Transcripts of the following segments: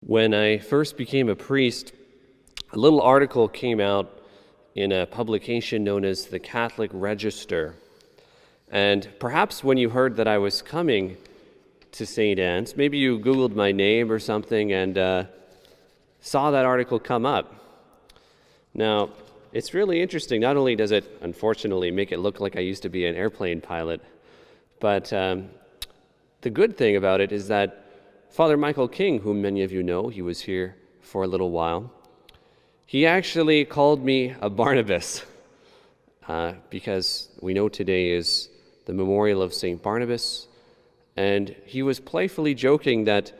When I first became a priest, a little article came out in a publication known as the Catholic Register. And perhaps when you heard that I was coming to St. Anne's, maybe you Googled my name or something and saw that article come up. Now, it's really interesting. Not only does it, unfortunately, make it look like I used to be an airplane pilot, but the good thing about it is that Father Michael King, whom many of you know, he was here for a little while, he actually called me a Barnabas because we know today is the memorial of St. Barnabas, and he was playfully joking that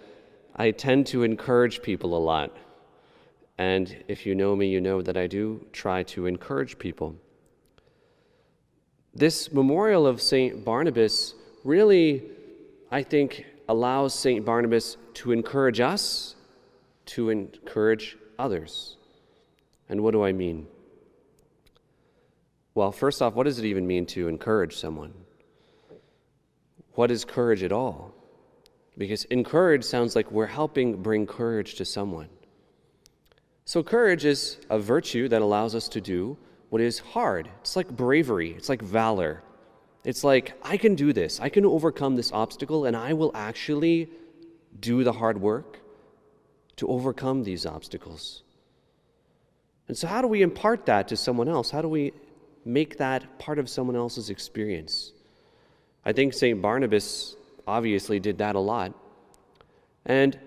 I tend to encourage people a lot. And if you know me, you know that I do try to encourage people. This memorial of St. Barnabas really, I think, allows St. Barnabas to encourage us, to encourage others. And what do I mean? Well, first off, what does it even mean to encourage someone? What is courage at all? Because encourage sounds like we're helping bring courage to someone. So courage is a virtue that allows us to do what is hard. It's like bravery. It's like valor. It's like, I can do this. I can overcome this obstacle, and I will actually do the hard work to overcome these obstacles. And so how do we impart that to someone else? How do we make that part of someone else's experience? I think St. Barnabas obviously did that a lot. And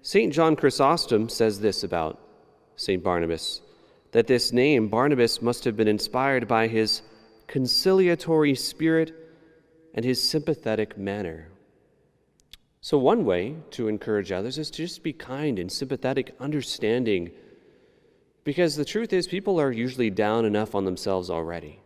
St. John Chrysostom says this about St. Barnabas, that this name, Barnabas, must have been inspired by his conciliatory spirit and his sympathetic manner. So one way to encourage others is to just be kind and sympathetic, understanding, because the truth is people are usually down enough on themselves already.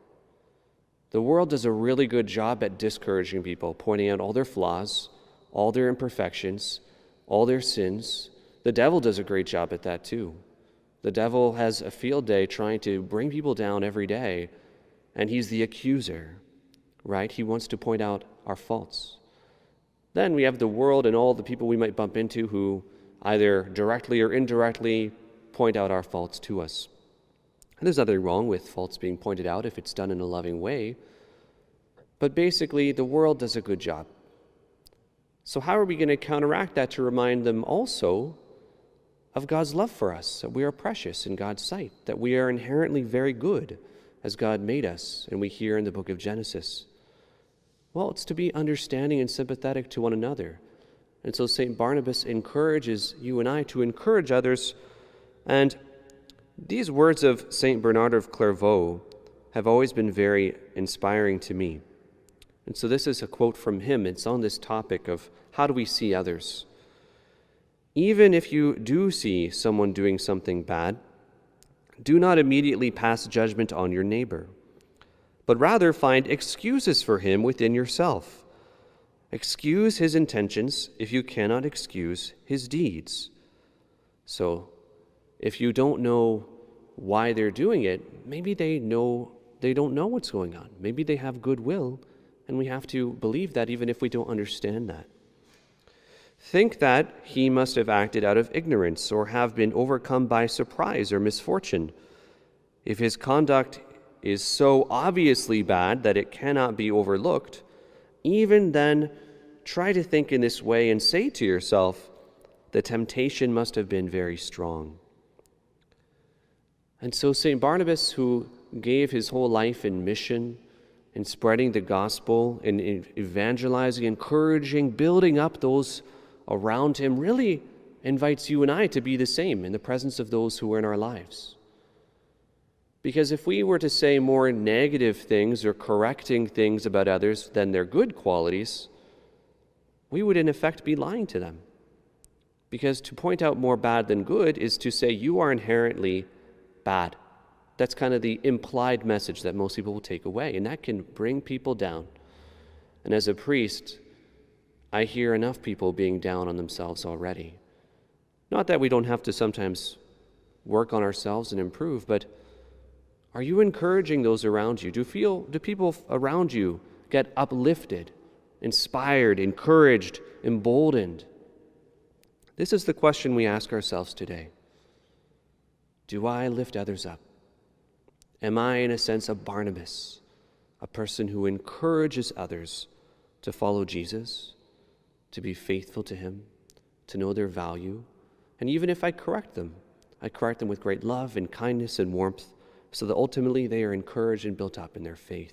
The world does a really good job at discouraging people, pointing out all their flaws, all their imperfections, all their sins. The devil does a great job at that too. The devil has a field day trying to bring people down every day, and he's the accuser, right? He wants to point out our faults. Then we have the world and all the people we might bump into who either directly or indirectly point out our faults to us. And there's nothing wrong with faults being pointed out if it's done in a loving way. But basically, the world does a good job. So how are we going to counteract that to remind them also of God's love for us, that we are precious in God's sight, that we are inherently very good as God made us, and we hear in the book of Genesis? Well, it's to be understanding and sympathetic to one another. And so St. Barnabas encourages you and I to encourage others. And these words of St. Bernard of Clairvaux have always been very inspiring to me. And so this is a quote from him. It's on this topic of how do we see others. Even if you do see someone doing something bad, do not immediately pass judgment on your neighbor, but rather find excuses for him within yourself. Excuse his intentions if you cannot excuse his deeds. So, if you don't know why they're doing it, maybe they don't know what's going on. Maybe they have goodwill, and we have to believe that even if we don't understand that. Think that he must have acted out of ignorance or have been overcome by surprise or misfortune. If his conduct is so obviously bad that it cannot be overlooked, even then try to think in this way and say to yourself, the temptation must have been very strong. And so St. Barnabas, who gave his whole life in mission, in spreading the gospel, in evangelizing, encouraging, building up those around him, really invites you and I to be the same in the presence of those who are in our lives. Because if we were to say more negative things or correcting things about others than their good qualities, we would in effect be lying to them. Because to point out more bad than good is to say you are inherently bad. That's kind of the implied message that most people will take away, and that can bring people down. And as a priest, I hear enough people being down on themselves already. Not that we don't have to sometimes work on ourselves and improve, but are you encouraging those around you? Do people around you get uplifted, inspired, encouraged, emboldened? This is the question we ask ourselves today. Do I lift others up? Am I, in a sense, a Barnabas, a person who encourages others to follow Jesus, to be faithful to him, to know their value? And even if I correct them with great love and kindness and warmth, so that ultimately they are encouraged and built up in their faith.